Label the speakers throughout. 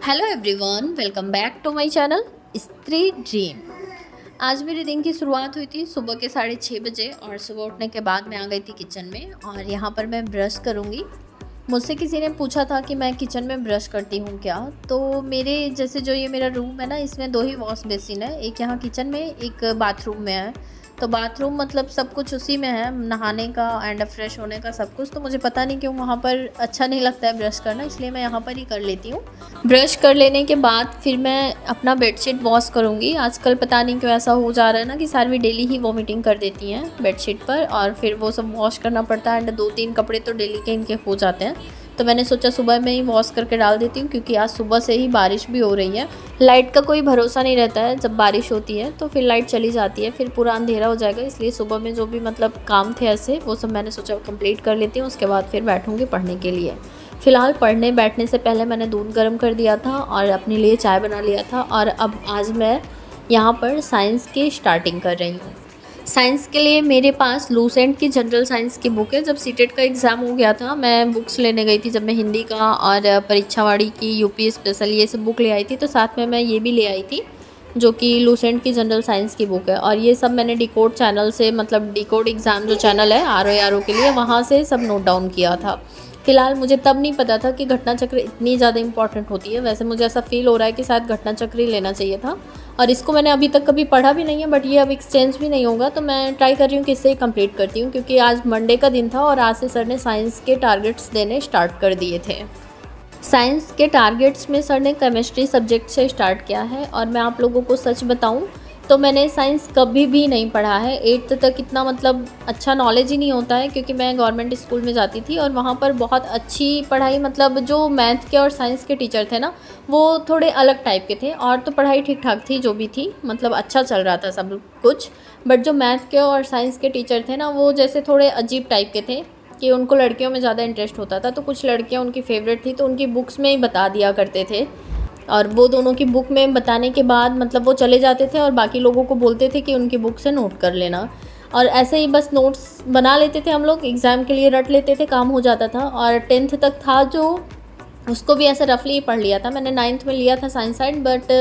Speaker 1: Hello everyone, welcome back to my channel Stree Dream. आज मेरे दिन की शुरुआत हुई थी सुबह के 6:30 बजे और सुबह उठने के बाद मैं आ गई थी किचन में और यहाँ पर मैं ब्रश करूँगी। मुझसे किसी ने पूछा था कि मैं किचन में ब्रश करती हूँ क्या, तो मेरे जैसे जो ये मेरा रूम है ना, इसमें 2 ही वॉश बेसिन है, एक यहाँ किचन में, एक बाथरूम में है। तो बाथरूम मतलब सब कुछ उसी में है, नहाने का एंड फ्रेश होने का सब कुछ। तो मुझे पता नहीं क्यों वहाँ पर अच्छा नहीं लगता है ब्रश करना, इसलिए मैं यहाँ पर ही कर लेती हूँ। ब्रश कर लेने के बाद फिर मैं अपना बेडशीट वॉश करूँगी। आजकल पता नहीं क्यों ऐसा हो जा रहा है ना कि सारी डेली ही वॉमिटिंग कर देती हैं बेडशीट पर, और फिर वो सब वॉश करना पड़ता है एंड 2-3 कपड़े तो डेली के इनके हो जाते हैं। तो मैंने सोचा सुबह में ही वॉश करके डाल देती हूँ, क्योंकि आज सुबह से ही बारिश भी हो रही है। लाइट का कोई भरोसा नहीं रहता है, जब बारिश होती है तो फिर लाइट चली जाती है, फिर पूरा अंधेरा हो जाएगा। इसलिए सुबह में जो भी मतलब काम थे ऐसे, वो सब मैंने सोचा कंप्लीट कर लेती हूँ, उसके बाद फिर बैठूँगी पढ़ने के लिए। फ़िलहाल पढ़ने बैठने से पहले मैंने दूध गर्म कर दिया था और अपने लिए चाय बना लिया था। और अब आज मैं यहाँ पर साइंस की स्टार्टिंग कर रही हूँ। साइंस के लिए मेरे पास लूसेंट की जनरल साइंस की बुक है। जब सीटेट का एग्ज़ाम हो गया था, मैं बुक्स लेने गई थी, जब मैं हिंदी का और परीक्षावाड़ी की, यूपी स्पेशल, ये सब बुक ले आई थी। तो साथ में मैं ये भी ले आई थी, जो कि लूसेंट की जनरल साइंस की बुक है। और ये सब मैंने डिकोड चैनल से, मतलब डिकोड एग्ज़ाम जो चैनल है आर के लिए, वहाँ से सब नोट डाउन किया था। फ़िलहाल मुझे तब नहीं पता था कि घटना चक्र इतनी ज़्यादा इंपॉर्टेंट होती है। वैसे मुझे ऐसा फ़ील हो रहा है कि शायद घटना चक्र ही लेना चाहिए था, और इसको मैंने अभी तक कभी पढ़ा भी नहीं है। बट ये अब एक्सचेंज भी नहीं होगा, तो मैं ट्राई कर रही हूँ कि इससे ही कंप्लीट करती हूँ, क्योंकि आज मंडे का दिन था और आज से सर ने साइंस के टारगेट्स देने स्टार्ट कर दिए थे। साइंस के टारगेट्स में सर ने केमिस्ट्री सब्जेक्ट से स्टार्ट किया है। और मैं आप लोगों को सच बताऊं तो मैंने साइंस कभी भी नहीं पढ़ा है। 8th तक इतना मतलब अच्छा नॉलेज ही नहीं होता है, क्योंकि मैं गवर्नमेंट स्कूल में जाती थी और वहाँ पर बहुत अच्छी पढ़ाई, मतलब जो मैथ के और साइंस के टीचर थे ना, वो थोड़े अलग टाइप के थे। और तो पढ़ाई ठीक ठाक थी जो भी थी, मतलब अच्छा चल रहा था सब कुछ। बट जो मैथ के और साइंस के टीचर थे ना, वो जैसे थोड़े अजीब टाइप के थे, कि उनको लड़कियों में ज़्यादा इंटरेस्ट होता था। तो कुछ लड़कियां उनकी फेवरेट थी, तो उनकी बुक्स में ही बता दिया करते थे। और वो दोनों की बुक में बताने के बाद मतलब वो चले जाते थे और बाकी लोगों को बोलते थे कि उनकी बुक से नोट कर लेना। और ऐसे ही बस नोट्स बना लेते थे हम लोग, एग्ज़ाम के लिए रट लेते थे, काम हो जाता था। और 10th तक था जो, उसको भी ऐसे रफली पढ़ लिया था। मैंने 9th में लिया था साइंस साइड, बट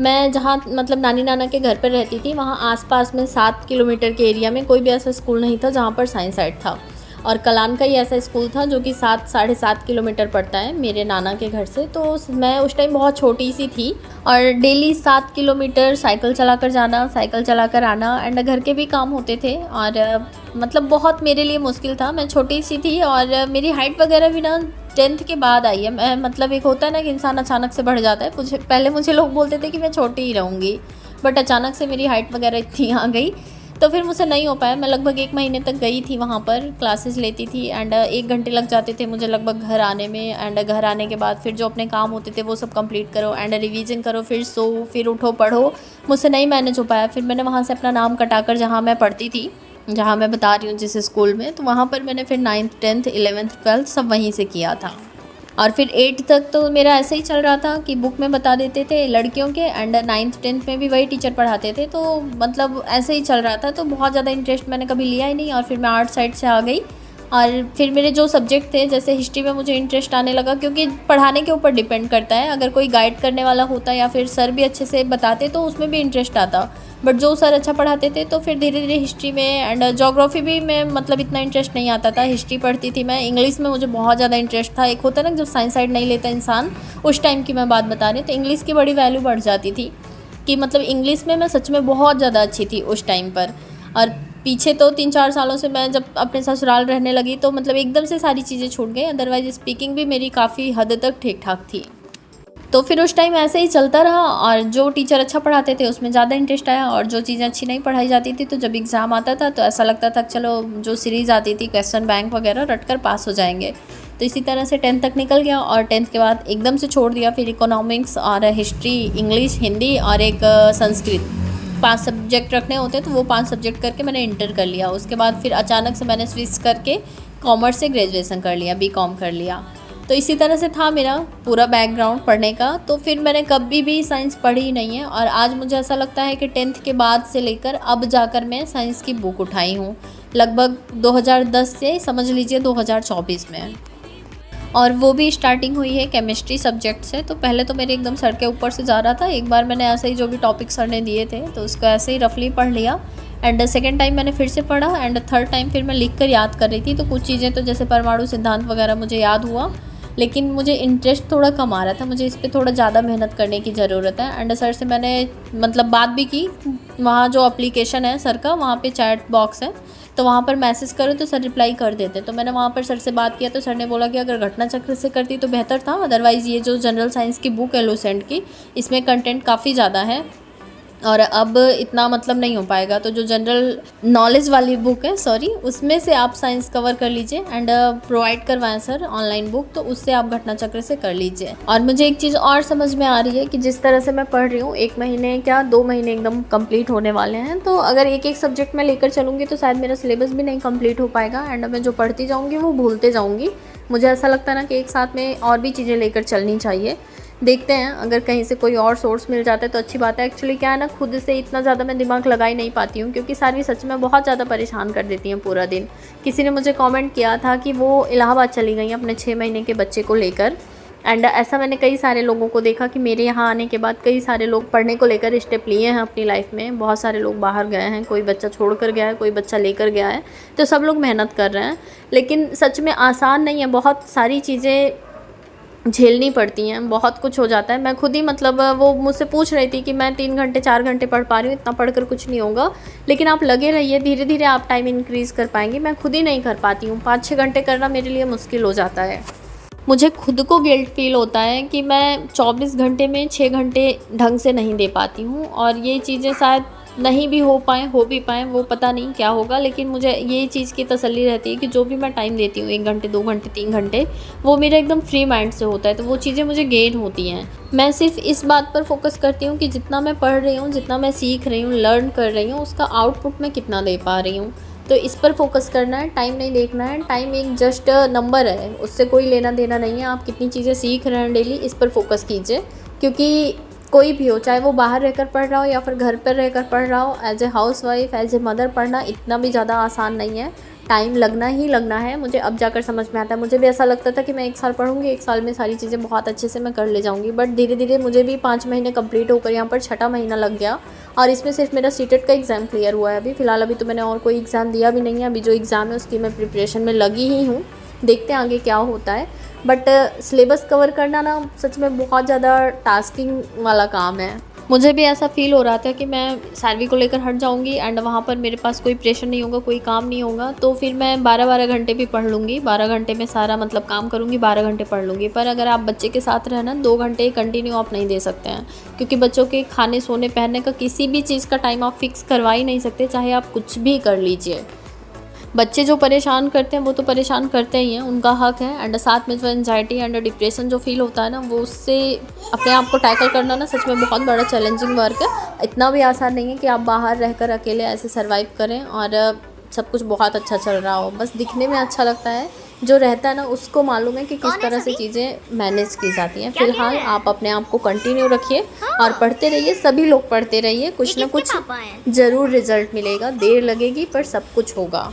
Speaker 1: मैं जहाँ मतलब नानी नाना के घर पर रहती थी, वहाँ आसपास में 7 किलोमीटर के एरिया में कोई भी ऐसा स्कूल नहीं था जहाँ पर साइंस साइड था। और कलान का ही ऐसा स्कूल था जो कि 7-7.5 किलोमीटर पड़ता है मेरे नाना के घर से। तो मैं उस टाइम बहुत छोटी सी थी और डेली 7 किलोमीटर साइकिल चलाकर जाना, साइकिल चलाकर आना, एंड घर के भी काम होते थे। और मतलब बहुत मेरे लिए मुश्किल था। मैं छोटी सी थी और मेरी हाइट वगैरह भी ना 10th के बाद आई है। मैं मतलब एक होता है ना कि इंसान अचानक से बढ़ जाता है। पहले मुझे लोग बोलते थे कि मैं छोटी ही रहूँगी, बट अचानक से मेरी हाइट वगैरह इतनी आ गई, तो फिर मुझसे नहीं हो पाया। मैं लगभग 1 महीने तक गई थी वहाँ पर, क्लासेस लेती थी, एंड 1 घंटे लग जाते थे मुझे लगभग घर आने में। एंड घर आने के बाद फिर जो अपने काम होते थे वो सब कंप्लीट करो, एंड रिवीजन करो, फिर सो, फिर उठो, पढ़ो। मुझसे नहीं मैनेज हो पाया। फिर मैंने वहाँ से अपना नाम कटाकर, जहाँ मैं पढ़ती थी, जहाँ मैं बता रही हूँ जिस स्कूल में, तो वहाँ पर मैंने फिर 9th 10th 11th 12th सब वहीं से किया था। और फिर 8th तक तो मेरा ऐसे ही चल रहा था कि बुक में बता देते थे लड़कियों के, एंड 9th 10th में भी वही टीचर पढ़ाते थे। तो मतलब ऐसे ही चल रहा था। तो बहुत ज़्यादा इंटरेस्ट मैंने कभी लिया ही नहीं, और फिर मैं आर्ट साइड से आ गई। और फिर मेरे जो सब्जेक्ट थे, जैसे हिस्ट्री में मुझे इंटरेस्ट आने लगा, क्योंकि पढ़ाने के ऊपर डिपेंड करता है। अगर कोई गाइड करने वाला होता या फिर सर भी अच्छे से बताते तो उसमें भी इंटरेस्ट आता। बट जो सर अच्छा पढ़ाते थे तो फिर धीरे धीरे हिस्ट्री में, एंड ज्योग्राफी भी में मतलब इतना इंटरेस्ट नहीं आता था। हिस्ट्री पढ़ती थी मैं। इंग्लिश में मुझे बहुत ज़्यादा इंटरेस्ट था। एक होता है ना जब साइंस साइड नहीं लेता इंसान, उस टाइम की मैं बात बता रही हूँ। तो इंग्लिश की बड़ी वैल्यू बढ़ जाती थी, कि मतलब इंग्लिश में मैं सच में बहुत ज़्यादा अच्छी थी उस टाइम पर। और पीछे तो 3-4 सालों से मैं जब अपने ससुराल रहने लगी तो मतलब एकदम से सारी चीज़ें छूट गई। अदरवाइज़ स्पीकिंग भी मेरी काफ़ी हद तक ठीक ठाक थी। तो फिर उस टाइम ऐसे ही चलता रहा, और जो टीचर अच्छा पढ़ाते थे उसमें ज़्यादा इंटरेस्ट आया, और जो चीज़ें अच्छी नहीं पढ़ाई जाती थी तो जब एग्ज़ाम आता था तो ऐसा लगता था चलो जो सीरीज़ आती थी क्वेश्चन बैंक वगैरह रट कर पास हो जाएंगे। तो इसी तरह से 10th तक निकल गया, और 10th के बाद एकदम से छोड़ दिया। फिर इकोनॉमिक्स और हिस्ट्री, इंग्लिश, हिंदी और एक संस्कृत, 5 सब्जेक्ट रखने होते तो वो 5 सब्जेक्ट करके मैंने इंटर कर लिया। उसके बाद फिर अचानक से मैंने स्विच करके कॉमर्स से ग्रेजुएशन कर लिया, बीकॉम कर लिया। तो इसी तरह से था मेरा पूरा बैकग्राउंड पढ़ने का। तो फिर मैंने कभी भी साइंस पढ़ी ही नहीं है, और आज मुझे ऐसा लगता है कि 10th के बाद से लेकर अब जाकर मैं साइंस की बुक उठाई हूँ, लगभग 2010 से समझ लीजिए 2024 में। और वो भी स्टार्टिंग हुई है केमिस्ट्री सब्जेक्ट से। तो पहले तो मेरे एकदम सर के ऊपर से जा रहा था, एक बार मैंने ऐसे ही जो भी टॉपिक सर ने दिए थे तो उसको ऐसे ही रफली पढ़ लिया, एंड सेकेंड टाइम मैंने फिर से पढ़ा, एंड थर्ड टाइम फिर मैं लिख कर याद कर रही थी। तो कुछ चीज़ें तो जैसे परमाणु सिद्धांत वगैरह मुझे याद हुआ, लेकिन मुझे इंटरेस्ट थोड़ा कम आ रहा था, मुझे इस पे थोड़ा ज़्यादा मेहनत करने की ज़रूरत है। एंड सर से मैंने मतलब बात भी की, वहाँ जो एप्लीकेशन है सर का, वहाँ पे चैट बॉक्स है, तो वहाँ पर मैसेज करो तो सर रिप्लाई कर देते। तो मैंने वहाँ पर सर से बात किया तो सर ने बोला कि अगर घटना चक्र से करती तो बेहतर था, अदरवाइज़ ये जो जनरल साइंस की बुक है लूसेंट की, इसमें कंटेंट काफ़ी ज़्यादा है और अब इतना मतलब नहीं हो पाएगा। तो जो जनरल नॉलेज वाली बुक है, सॉरी, उसमें से आप साइंस कवर कर लीजिए, एंड प्रोवाइड करवाएं सर ऑनलाइन बुक, तो उससे आप घटना चक्र से कर लीजिए। और मुझे एक चीज़ और समझ में आ रही है कि जिस तरह से मैं पढ़ रही हूँ, 1 महीने क्या 2 महीने एकदम कंप्लीट होने वाले हैं, तो अगर एक एक सब्जेक्ट में लेकर चलूँगी तो शायद मेरा सिलेबस भी नहीं कंप्लीट हो पाएगा, एंड मैं जो पढ़ती जाऊँगी वो भूलते जाऊँगी। मुझे ऐसा लगता है ना कि एक साथ में और भी चीज़ें लेकर चलनी चाहिए। देखते हैं अगर कहीं से कोई और सोर्स मिल जाता है तो अच्छी बात है। एक्चुअली क्या है ना, खुद से इतना ज़्यादा मैं दिमाग लगा ही नहीं पाती हूँ, क्योंकि सारी सच में बहुत ज़्यादा परेशान कर देती हैं पूरा दिन। किसी ने मुझे कमेंट किया था कि वो इलाहाबाद चली गई अपने 6 महीने के बच्चे को लेकर, एंड ऐसा मैंने कई सारे लोगों को देखा कि मेरे यहाँ आने के बाद कई सारे लोग पढ़ने को लेकर स्टेप लिए हैं अपनी लाइफ में। बहुत सारे लोग बाहर गए हैं, कोई बच्चा छोड़ कर गया है, कोई बच्चा लेकर गया है, तो सब लोग मेहनत कर रहे हैं। लेकिन सच में आसान नहीं है, बहुत सारी चीज़ें झेलनी पड़ती हैं, बहुत कुछ हो जाता है। मैं खुद ही मतलब वो मुझसे पूछ रही थी कि मैं 3 घंटे 4 घंटे पढ़ पा रही हूँ, इतना पढ़कर कुछ नहीं होगा, लेकिन आप लगे रहिए, धीरे धीरे आप टाइम इंक्रीज़ कर पाएंगे। मैं खुद ही नहीं कर पाती हूँ, 5-6 घंटे करना मेरे लिए मुश्किल हो जाता है। मुझे खुद को गिल्ट फील होता है कि मैं 24 घंटे में 6 घंटे ढंग से नहीं दे पाती हूँ, और ये चीज़ें शायद नहीं भी हो भी पाएँ, वो पता नहीं क्या होगा। लेकिन मुझे ये चीज़ की तसल्ली रहती है कि जो भी मैं टाइम देती हूँ, 1 घंटे 2 घंटे 3 घंटे, वो मेरा एकदम फ्री माइंड से होता है, तो वो चीज़ें मुझे गेन होती हैं। मैं सिर्फ इस बात पर फोकस करती हूँ कि जितना मैं पढ़ रही हूँ, जितना मैं सीख रही हूँ, लर्न कर रही हूँ, उसका आउटपुट मैं कितना दे पा रही हूँ, तो इस पर फोकस करना है। टाइम नहीं देखना है, टाइम एक जस्ट नंबर है, उससे कोई लेना देना नहीं है। आप कितनी चीज़ें सीख रहे हैं डेली, इस पर फोकस कीजिए, क्योंकि कोई भी हो, चाहे वो बाहर रहकर पढ़ रहा हो या फिर घर पर रहकर पढ़ रहा हो, as a housewife, as a mother पढ़ना इतना भी ज़्यादा आसान नहीं है। टाइम लगना ही लगना है। मुझे अब जाकर समझ में आता है। मुझे भी ऐसा लगता था कि मैं 1 साल पढ़ूंगी, 1 साल में सारी चीज़ें बहुत अच्छे से मैं कर ले जाऊंगी, बट धीरे धीरे मुझे भी 5 महीने कंप्लीट होकर यहाँ पर 6ठा महीना लग गया, और इसमें सिर्फ मेरा सीटेट का एग्ज़ाम क्लियर हुआ है अभी फ़िलहाल। अभी तो मैंने और कोई एग्ज़ाम दिया भी नहीं है, अभी जो एग्ज़ाम है उसकी मैं प्रिपरेशन में लगी ही हूँ, देखते हैं आगे क्या होता है। बट सिलेबस कवर करना ना सच में बहुत ज़्यादा टास्किंग वाला काम है। मुझे भी ऐसा फील हो रहा था कि मैं सारवी को लेकर हट जाऊंगी, एंड वहाँ पर मेरे पास कोई प्रेशर नहीं होगा, कोई काम नहीं होगा, तो फिर मैं 12-12 घंटे भी पढ़ लूँगी, 12 घंटे में सारा मतलब काम करूँगी, 12 घंटे पढ़ लूँगी। पर अगर आप बच्चे के साथ रहना, 2 घंटे कंटिन्यू आप नहीं दे सकते हैं, क्योंकि बच्चों के खाने सोने पहनने का किसी भी चीज़ का टाइम आप फिक्स करवा ही नहीं सकते, चाहे आप कुछ भी कर लीजिए। बच्चे जो परेशान करते हैं वो तो परेशान करते ही हैं, उनका हक है, एंड साथ में जो एंजाइटी एंड डिप्रेशन जो फील होता है ना, वो उससे अपने आप को टैकल करना ना सच में बहुत बड़ा चैलेंजिंग वर्क है। इतना भी आसान नहीं है कि आप बाहर रहकर अकेले ऐसे सर्वाइव करें और सब कुछ बहुत अच्छा चल रहा हो। बस दिखने में अच्छा लगता है, जो रहता है ना उसको मालूम है कि किस तरह से चीज़ें मैनेज की जाती हैं। फिलहाल आप अपने आप को कंटिन्यू रखिए और पढ़ते रहिए, सभी लोग पढ़ते रहिए, कुछ ना कुछ ज़रूर रिजल्ट मिलेगा, देर लगेगी पर सब कुछ होगा।